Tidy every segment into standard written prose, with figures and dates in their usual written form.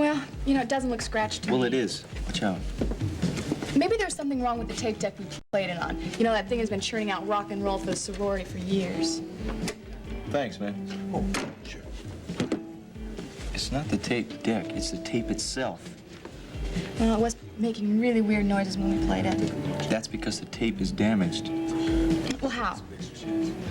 Well, you know, it doesn't look scratched to me. Well, it is. Watch out. Maybe there's something wrong with the tape deck we played it on. You know, that thing has been churning out rock and roll for the sorority for years. Thanks, man. Oh, sure. It's not the tape deck, it's the tape itself. Well, it was making really weird noises when we played it. That's because the tape is damaged. Well, how?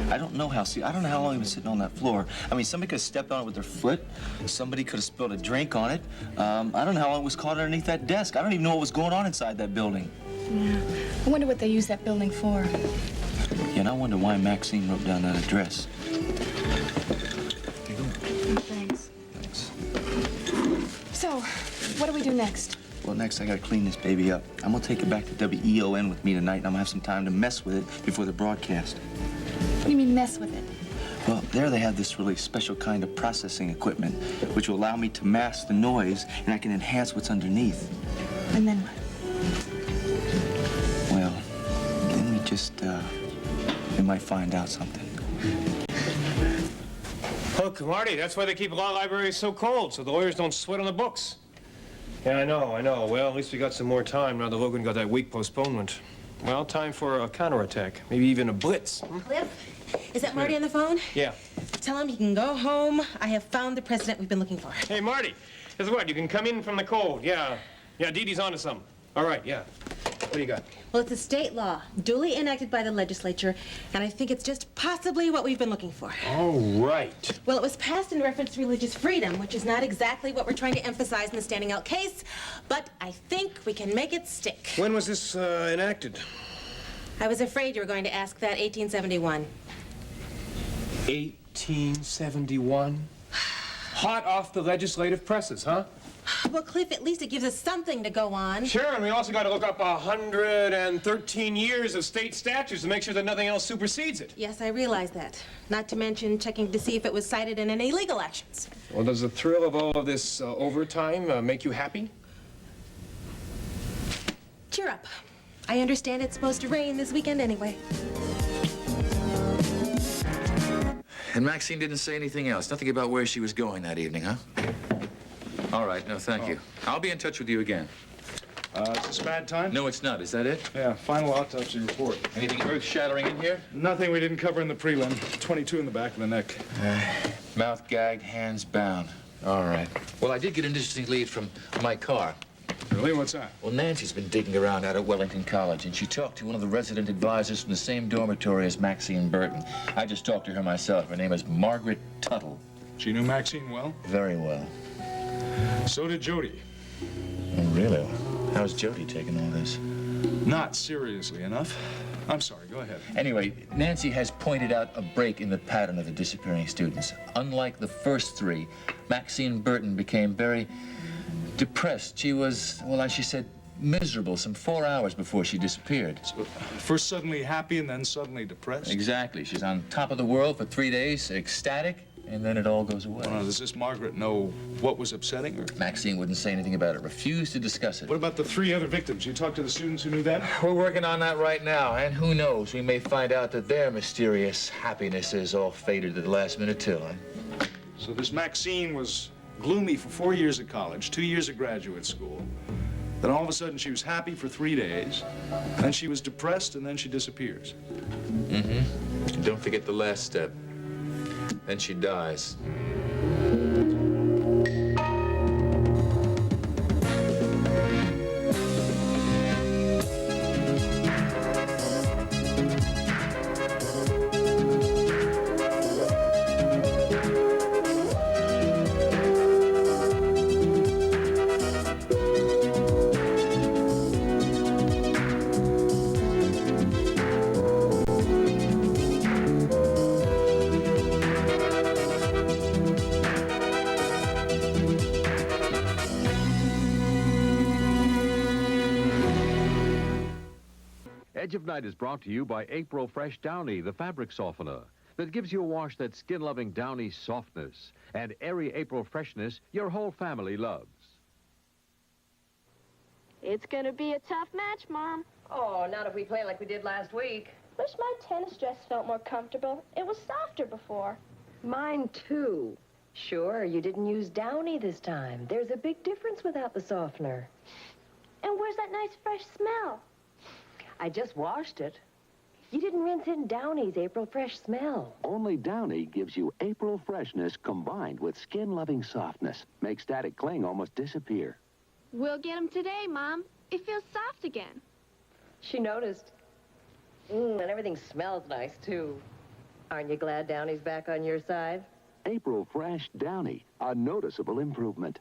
I don't know how. See, I don't know how long it was sitting on that floor. I mean, somebody could have stepped on it with their foot. Somebody could have spilled a drink on it. I don't know how long it was caught underneath that desk. I don't even know what was going on inside that building. Yeah. I wonder what they used that building for. Yeah, and I wonder why Maxine wrote down that address. Thanks. So, what do we do next? Well, next I gotta clean this baby up. I'm gonna take it back to WEON with me tonight, and I'm gonna have some time to mess with it before the broadcast. What do you mean, mess with it? Well, there they have this really special kind of processing equipment, which will allow me to mask the noise, and I can enhance what's underneath. And then what? Well, then we might find out something. Look, Marty, that's why they keep law libraries so cold, so the lawyers don't sweat on the books. Yeah, I know. Well, at least we got some more time now that Logan got that week postponement. Well, time for a counterattack, maybe even a blitz. Cliff, is that Marty on the phone? Yeah. Tell him he can go home. I have found the president we've been looking for. Hey, Marty, guess what? You can come in from the cold. Yeah, Dee Dee's onto something. All right, yeah. What do you got? Well, it's a state law, duly enacted by the legislature, and I think it's just possibly what we've been looking for. All right. Well, it was passed in reference to religious freedom, which is not exactly what we're trying to emphasize in the standing out case, but I think we can make it stick. When was this enacted? I was afraid you were going to ask that. 1871. 1871? Hot off the legislative presses, huh? Well, Cliff, at least it gives us something to go on. Sure, and we also got to look up 113 years of state statutes to make sure that nothing else supersedes it. Yes, I realize that. Not to mention checking to see if it was cited in any legal actions. Well, does the thrill of all of this overtime make you happy? Cheer up. I understand it's supposed to rain this weekend anyway. And Maxine didn't say anything else? Nothing about where she was going that evening, huh? All right, no, thank you. I'll be in touch with you again. Is this bad time? No, it's not. Is that it? Yeah, final autopsy report. Anything earth-shattering in here? Nothing we didn't cover in the prelim. 22 in the back of the neck. Mouth gagged, hands bound. All right. Well, I did get an interesting lead from my car. Really? What's that? Well, Nancy's been digging around out at Wellington College, and she talked to one of the resident advisors from the same dormitory as Maxine Burton. I just talked to her myself. Her name is Margaret Tuttle. She knew Maxine well? Very well. So did Jody. Oh, really? How's Jody taking all this? Not seriously enough. I'm sorry, go ahead. Anyway, Nancy has pointed out a break in the pattern of the disappearing students. Unlike the first three, Maxine Burton became very depressed. She was, well, as she said, miserable some 4 hours before she disappeared. So, first suddenly happy and then suddenly depressed? Exactly. She's on top of the world for 3 days, ecstatic, and then it all goes away. Well, now, does this Margaret know what was upsetting her? Maxine wouldn't say anything about it, refused to discuss it. What about the 3 other victims? You talked to the students who knew them? We're working on that right now, and who knows, we may find out that their mysterious happiness is all faded to the last minute too, huh? So this Maxine was gloomy for 4 years at college, 2 years at graduate school. Then all of a sudden she was happy for 3 days. Then she was depressed, and then she disappears. Mm-hmm. Don't forget the last step. Then she dies. Edge of Night is brought to you by April Fresh Downy, the fabric softener that gives you a wash that's skin-loving downy softness and airy April freshness your whole family loves. It's gonna be a tough match, Mom. Oh, not if we play like we did last week. Wish my tennis dress felt more comfortable. It was softer before. Mine, too. Sure, you didn't use Downy this time. There's a big difference without the softener. And where's that nice fresh smell? I just washed it. You didn't rinse in Downy's April Fresh smell. Only Downy gives you April freshness combined with skin-loving softness. Makes static cling almost disappear. We'll get them today, Mom. It feels soft again. She noticed. And everything smells nice, too. Aren't you glad Downy's back on your side? April Fresh Downy, a noticeable improvement.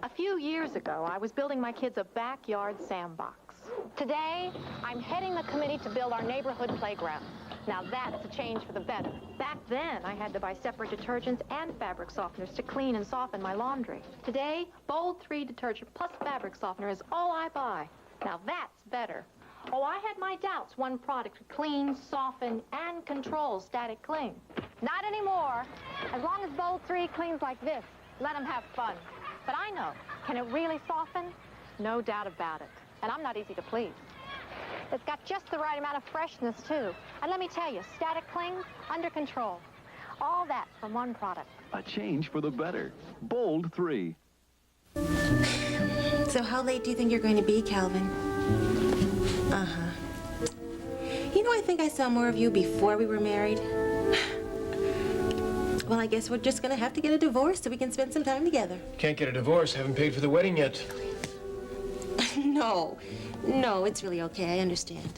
A few years ago, I was building my kids a backyard sandbox. Today, I'm heading the committee to build our neighborhood playground. Now that's a change for the better. Back then, I had to buy separate detergents and fabric softeners to clean and soften my laundry. Today, Bold 3 detergent plus fabric softener is all I buy. Now that's better. Oh, I had my doubts one product could clean, soften, and control static cling. Not anymore. As long as Bold 3 cleans like this, let them have fun. But I know, can it really soften? No doubt about it. And I'm not easy to please. It's got just the right amount of freshness, too. And let me tell you, static clings, under control. All that from one product. A change for the better. Bold 3. So how late do you think you're going to be, Calvin? Uh-huh. You know, I think I saw more of you before we were married. Well, I guess we're just gonna have to get a divorce so we can spend some time together. Can't get a divorce. Haven't paid for the wedding yet. No, it's really okay. I understand.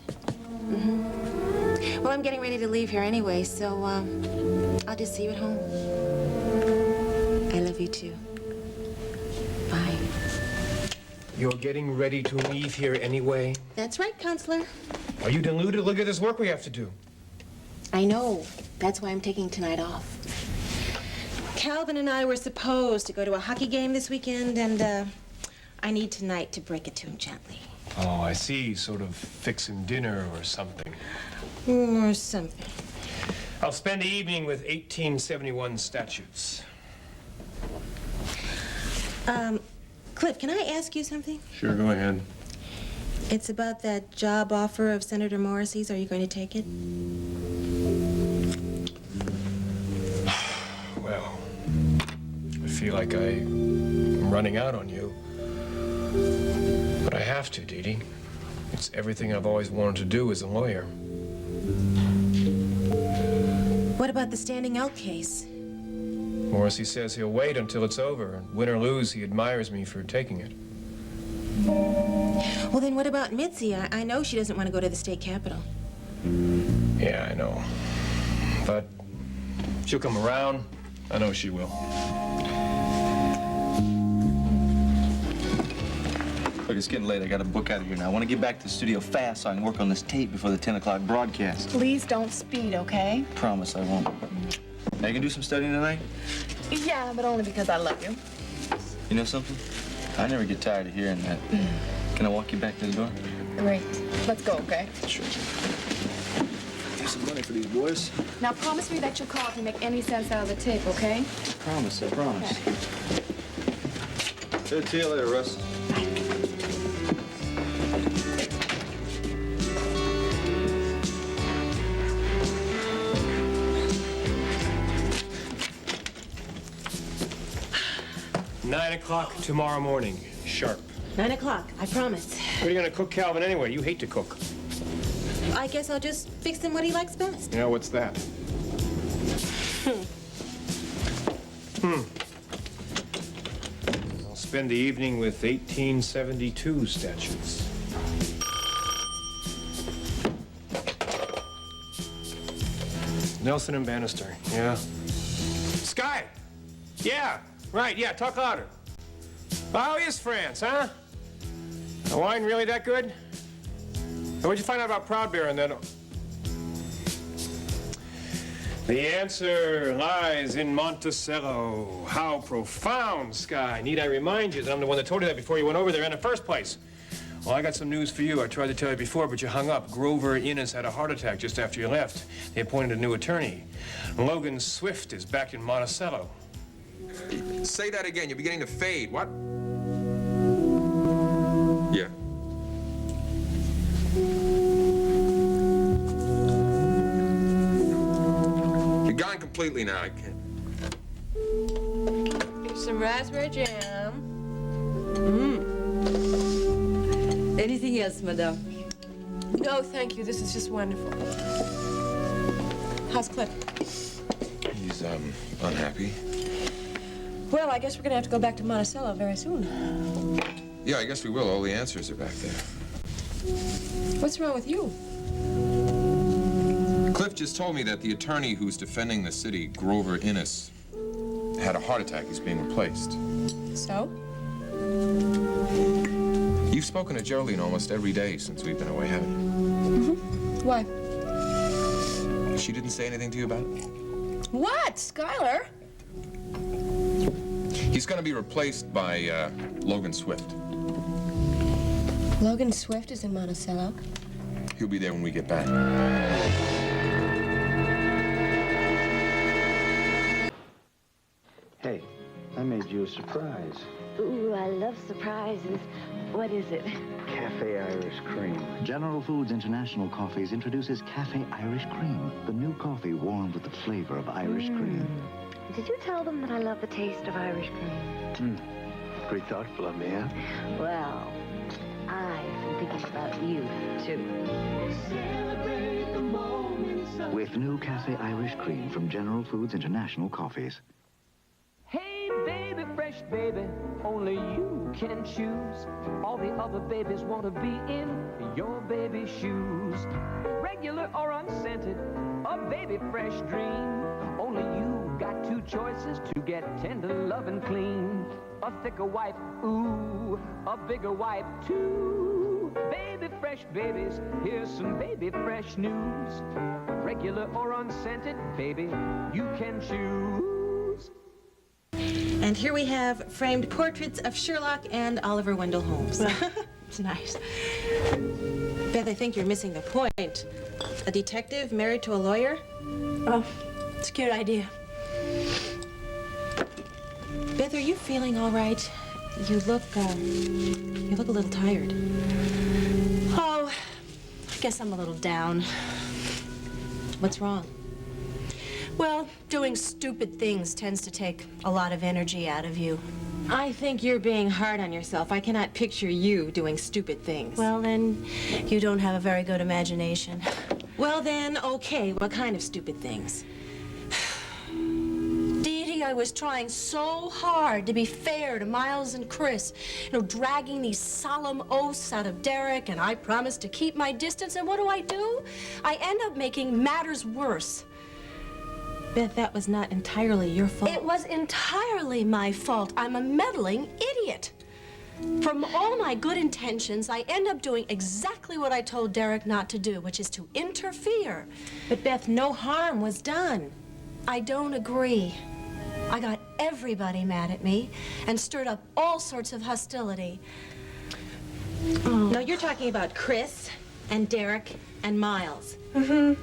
Well, I'm getting ready to leave here anyway, so I'll just see you at home. I love you too. Bye. You're getting ready to leave here anyway? That's right, Counselor. Are you deluded? Look at this work we have to do. I know. That's why I'm taking tonight off. Calvin and I were supposed to go to a hockey game this weekend, and I need tonight to break it to him gently. Oh, I see. Sort of fixing dinner or something. Or something. I'll spend the evening with 1871 statutes. Cliff, can I ask you something? Sure, go ahead. It's about that job offer of Senator Morrissey's. Are you going to take it? Well, I feel like I'm running out on you. But I have to, Dee Dee. It's everything I've always wanted to do as a lawyer. What about the standing out case? Morrissey says he'll wait until it's over, and win or lose, he admires me for taking it. Well, then what about Mitzi? I know she doesn't want to go to the state capitol. Yeah, I know. But she'll come around. I know she will. Look, it's getting late. I got to book out of here now. I want to get back to the studio fast so I can work on this tape before the 10 o'clock broadcast. Please don't speed, okay? Promise I won't. Now, you can do some studying tonight? Yeah, but only because I love you. You know something? I never get tired of hearing that. Can I walk you back to the door? Great. Let's go, okay? Sure. Here's some money for these boys. Now promise me that you'll call if you make any sense out of the tape, okay? I promise, I promise. Okay. See you later, Russ. Nine o'clock tomorrow morning, sharp. 9 o'clock, I promise. What are you gonna cook Calvin anyway? You hate to cook. I guess I'll just fix him what he likes best. You know, what's that? I'll spend the evening with 1872 statutes. Nelson and Bannister, yeah. Sky! Yeah, right, yeah, talk louder. Well, how is France, huh? The wine really that good? What'd you find out about Proud Bear and then? The answer lies in Monticello. How profound, Sky. Need I remind you that I'm the one that told you that before you went over there in the first place? Well, I got some news for you. I tried to tell you before, but you hung up. Grover Innes had a heart attack just after you left. They appointed a new attorney. Logan Swift is back in Monticello. Say that again. You're beginning to fade. What? Yeah. completely now. I can't. Here's some raspberry jam. Anything else, madame? No, thank you. This is just wonderful. How's Cliff? He's, unhappy. Well, I guess we're gonna have to go back to Monticello very soon. Yeah, I guess we will. All the answers are back there. What's wrong with you? Cliff just told me that the attorney who's defending the city, Grover Innes, had a heart attack. He's being replaced. So? You've spoken to Jolene almost every day since we've been away, haven't you? Why? She didn't say anything to you about it? What, Skylar? He's going to be replaced by Logan Swift. Logan Swift is in Monticello. He'll be there when we get back. Hey, I made you a surprise. Ooh, I love surprises. What is it? Cafe Irish Cream. General Foods International Coffees introduces Cafe Irish Cream, the new coffee warmed with the flavor of Irish cream. Did you tell them that I love the taste of Irish cream? Pretty thoughtful of me, huh? Well, I've been thinking about you, too. With new Cafe Irish Cream from General Foods International Coffees. Hey, baby, fresh baby, only you can choose. All the other babies want to be in your baby's shoes. Regular or unscented, a baby fresh dream. Only you got two choices to get tender, love, and clean. A thicker wipe, ooh, a bigger wipe, too. Baby fresh babies, here's some baby fresh news. Regular or unscented, baby, you can choose. And here we have framed portraits of Sherlock and Oliver Wendell Holmes. It's nice. Beth, I think you're missing the point. A detective married to a lawyer? Oh, it's a cute idea. Beth, are you feeling all right? You look a little tired. Oh, I guess I'm a little down. What's wrong? Well, doing stupid things tends to take a lot of energy out of you. I think you're being hard on yourself. I cannot picture you doing stupid things. Well, then, you don't have a very good imagination. Well, then, okay. What kind of stupid things? I was trying so hard to be fair to Miles and Chris, dragging these solemn oaths out of Derek, and I promised to keep my distance, and what do? I end up making matters worse. Beth, that was not entirely your fault. It was entirely my fault. I'm a meddling idiot. From all my good intentions, I end up doing exactly what I told Derek not to do, which is to interfere. But Beth, no harm was done. I don't agree. I got everybody mad at me and stirred up all sorts of hostility. No, you're talking about Chris and Derek and Miles.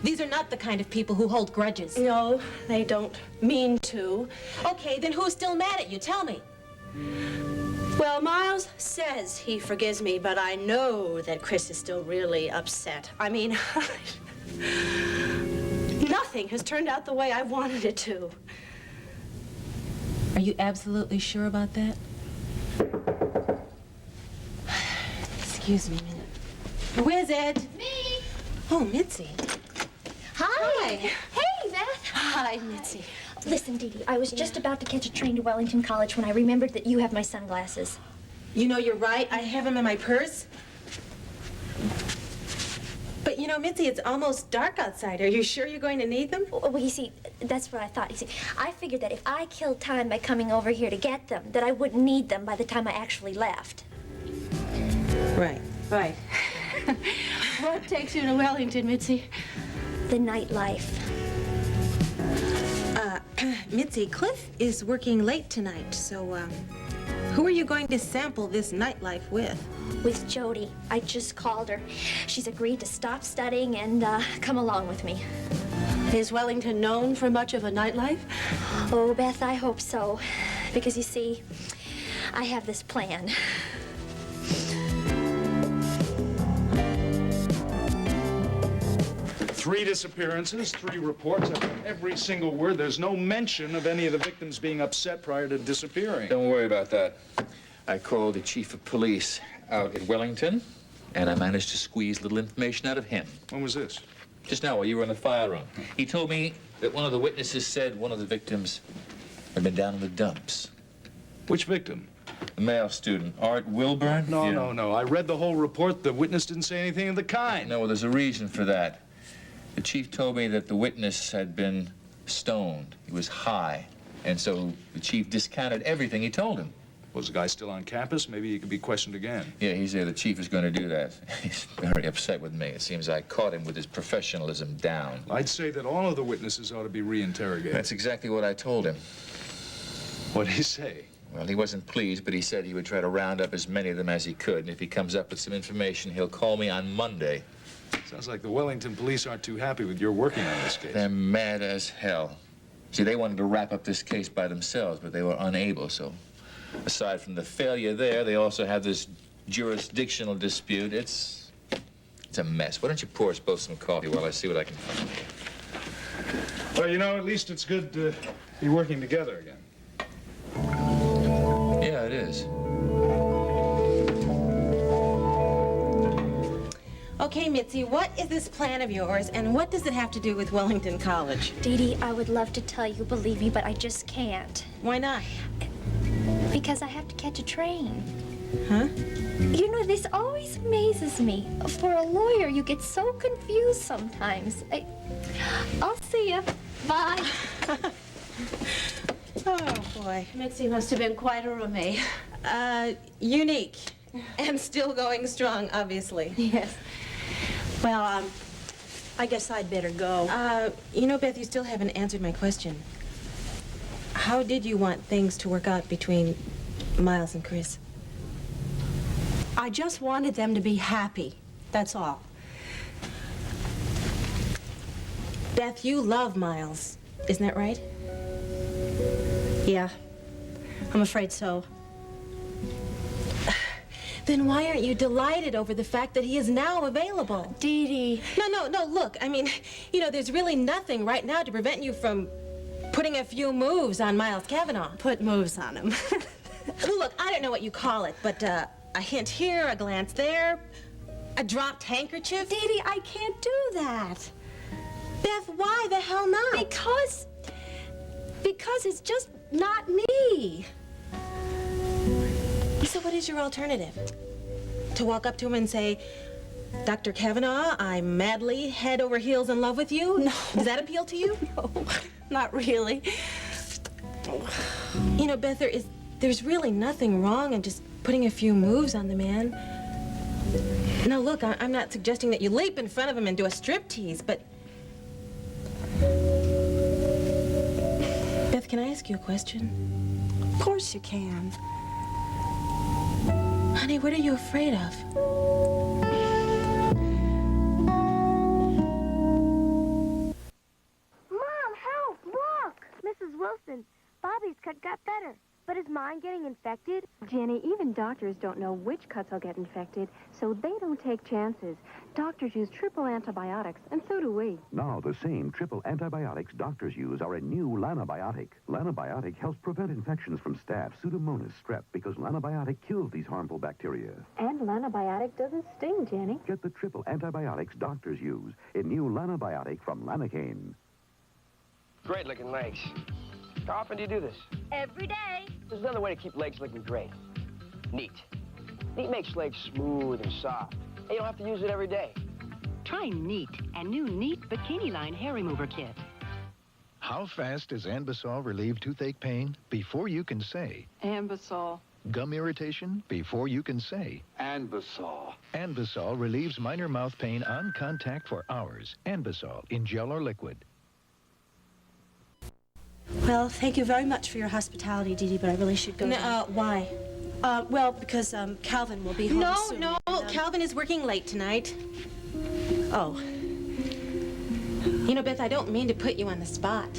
These are not the kind of people who hold grudges. No, they don't mean to. Okay, then who's still mad at you? Tell me. Well, Miles says he forgives me, but I know that Chris is still really upset. I mean, nothing has turned out the way I wanted it to. Are you absolutely sure about that? Excuse me a minute. Who is it? Me. Oh, Mitzi. Hi. Hey, Beth. Hi, Mitzi. Listen, Dee Dee, I was just about to catch a train to Wellington College when I remembered that you have my sunglasses. You know, you're right. I have them in my purse. But, Mitzi, it's almost dark outside. Are you sure you're going to need them? Well, you see, that's what I thought. You see, I figured that if I killed time by coming over here to get them, that I wouldn't need them by the time I actually left. Right. Right. What takes you to Wellington, Mitzi? The nightlife. Mitzi, Cliff is working late tonight, so, who are you going to sample this nightlife with? With Jody. I just called her. She's agreed to stop studying and come along with me. Is Wellington known for much of a nightlife? Oh, Beth, I hope so. Because, you see, I have this plan. 3 disappearances, 3 reports. I've read every single word. There's no mention of any of the victims being upset prior to disappearing. Don't worry about that. I called the chief of police out at Wellington, and I managed to squeeze a little information out of him. When was this? Just now, while you were in the fire room. He told me that one of the witnesses said one of the victims had been down in the dumps. Which victim? The male student, Art Wilburn. No. I read the whole report. The witness didn't say anything of the kind. No, well, there's a reason for that. The chief told me that the witness had been stoned. He was high. And so the chief discounted everything he told him. Was the guy still on campus? Maybe he could be questioned again. Yeah, he's there. The chief is going to do that. He's very upset with me. It seems I caught him with his professionalism down. I'd say that all of the witnesses ought to be reinterrogated. That's exactly what I told him. What'd he say? Well, he wasn't pleased, but he said he would try to round up as many of them as he could. And if he comes up with some information, he'll call me on Monday. Sounds like the Wellington police aren't too happy with your working on this case. They're mad as hell. See, they wanted to wrap up this case by themselves, but they were unable, so... Aside from the failure there, they also have this jurisdictional dispute. It's a mess. Why don't you pour us both some coffee while I see what I can find here? Well, you know, at least it's good to be working together again. Yeah, it is. Okay, Mitzi, what is this plan of yours, and what does it have to do with Wellington College? Dee Dee, I would love to tell you, believe me, but I just can't. Why not? Because I have to catch a train. Huh? You know, this always amazes me. For a lawyer, you get so confused sometimes. I'll see you. Bye. Oh, boy. Mitzi must have been quite a roommate. Unique. And still going strong, obviously. Yes. Well, I guess I'd better go. You know, Beth, you still haven't answered my question. How did you want things to work out between Miles and Chris? I just wanted them to be happy. That's all. Beth, you love Miles. Isn't that right? Yeah. I'm afraid so. Then why aren't you delighted over the fact that he is now available? Dee Dee. No, look, I mean, you know, there's really nothing right now to prevent you from putting a few moves on Miles Cavanaugh. Put moves on him. Look, I don't know what you call it, but a hint here, a glance there, a dropped handkerchief. Dee Dee, I can't do that. Beth, why the hell not? Because it's just not me. So what is your alternative? To walk up to him and say, Dr. Cavanaugh, I'm madly head over heels in love with you? No. Does that appeal to you? No, not really. You know, Beth, there's really nothing wrong in just putting a few moves on the man. Now, look, I'm not suggesting that you leap in front of him and do a striptease, but... Beth, can I ask you a question? Of course you can. Honey, what are you afraid of? Mom, help! Look! Mrs. Wilson, Bobby's cut got better. But is mine getting infected? Jenny, even doctors don't know which cuts will get infected, so they don't take chances. Doctors use triple antibiotics, and so do we. Now, the same triple antibiotics doctors use are a new Lanabiotic. Lanabiotic helps prevent infections from staph, Pseudomonas, strep, because Lanabiotic kills these harmful bacteria. And Lanabiotic doesn't sting, Jenny. Get the triple antibiotics doctors use in new Lanabiotic from Lanacane. Great looking legs. How often do you do this? Every day. There's another way to keep legs looking great. Neat. Neat makes legs smooth and soft. And you don't have to use it every day. Try Neat, a new Neat Bikini Line hair remover kit. How fast does Anbesol relieve toothache pain? Before you can say. Anbesol. Gum irritation? Before you can say. Anbesol. Anbesol relieves minor mouth pain on contact for hours. Anbesol in gel or liquid. Well, thank you very much for your hospitality, Dee Dee, but I really should go. No, why? Well, because Calvin will be home soon. No, Calvin is working late tonight. Oh. You know, Beth, I don't mean to put you on the spot.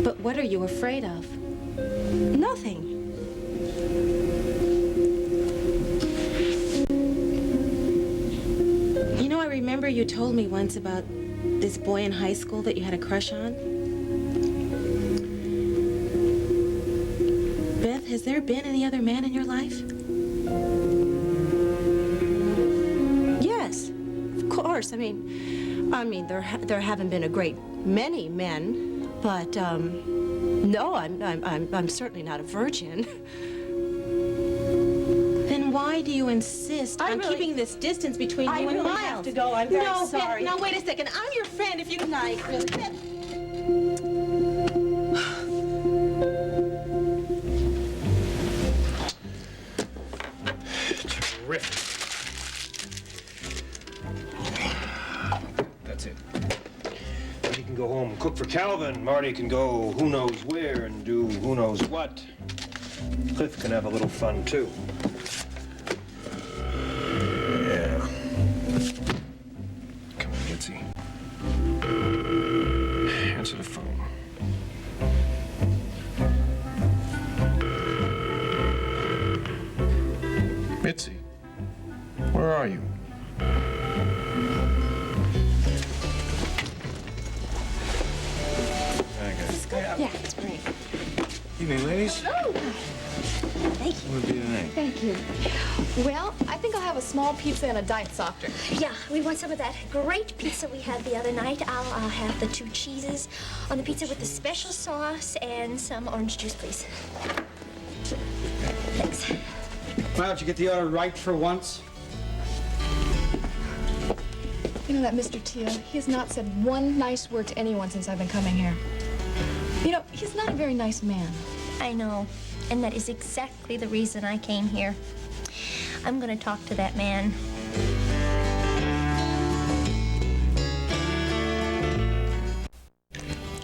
But what are you afraid of? Nothing. You know, I remember you told me once about this boy in high school that you had a crush on. Beth, has there been any other man in your life? Yes, of course. I mean, there haven't been a great many men, but no, I'm certainly not a virgin. Then why do you insist on keeping this distance between you and Miles? I have to go. I'm very sorry. No, wait a second. I'm your friend. If you can, Terrific. That's it. He can go home and cook for Calvin. Marty can go who knows where and do who knows what. Cliff can have a little fun, too. Yeah. Come on, Mitzi. Answer the phone. Mitzi, where are you? Yeah, it's great. Evening, ladies. Oh, Thank you. What would be the name? Thank you. Well, I think I'll have a small pizza and a diet soft drink. yeah, we want some of that great pizza we had the other night. I'll have the 2 cheeses on the pizza with the special sauce and some orange juice, please. Thanks. Why don't you get the order right for once? You know that Mr. Teal, he has not said one nice word to anyone since I've been coming here. You know, he's not a very nice man. I know, and that is exactly the reason I came here. I'm gonna talk to that man.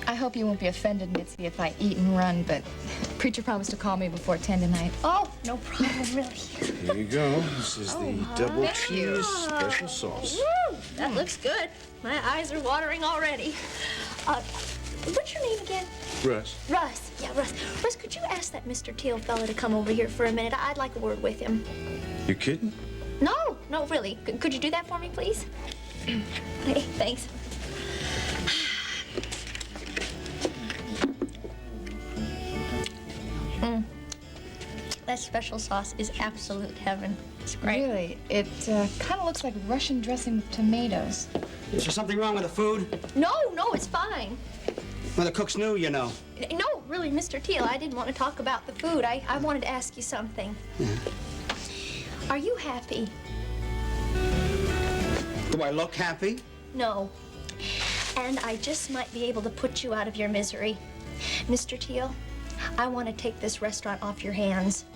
I hope you won't be offended, Mitzi, if I eat and run, but Preacher promised to call me before 10 tonight. Oh, no problem, really. Here you go. This is the double cheese special sauce. Woo, that looks good. My eyes are watering already. What's your name again? Russ. Russ. Yeah, Russ. Russ, could you ask that Mr. Teal fella to come over here for a minute? I'd like a word with him. You kidding? No, really. Could you do that for me, please? Hey, thanks. That special sauce is absolute heaven. It's great. Really? It kind of looks like Russian dressing with tomatoes. Is there something wrong with the food? No, it's fine. Well, the cook's new, you know. No, really, Mr. Teal, I didn't want to talk about the food. I wanted to ask you something. Are you happy? Do I look happy? No. And I just might be able to put you out of your misery. Mr. Teal, I want to take this restaurant off your hands.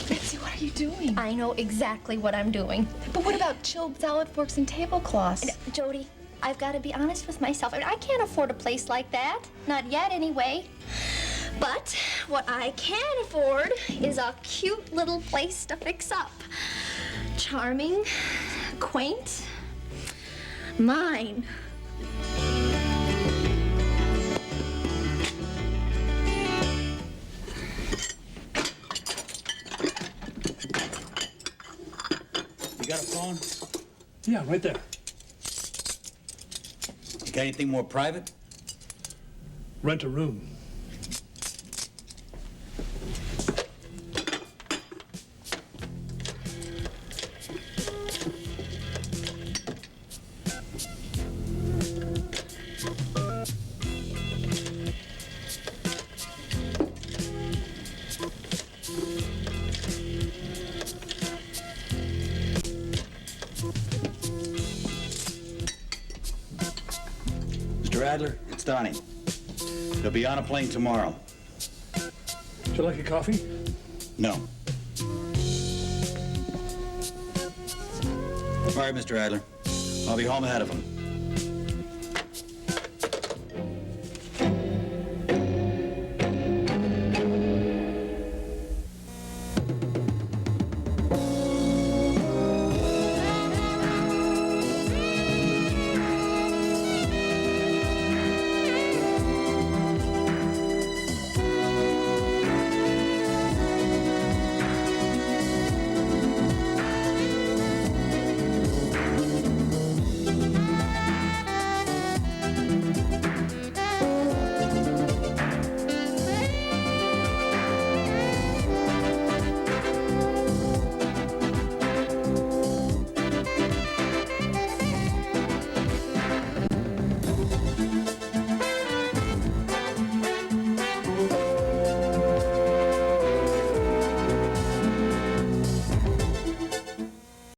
Betsy, what are you doing? I know exactly what I'm doing. But what about chilled salad forks and tablecloths? Jody, I've got to be honest with myself. I mean, I can't afford a place like that. Not yet, anyway. But what I can afford is a cute little place to fix up. Charming, quaint, mine. You got a phone? Yeah, right there. You got anything more private? Rent a room. Mr. Adler, it's Donnie. They'll be on a plane tomorrow. Would you like a coffee? No. All right, Mr. Adler. I'll be home ahead of him.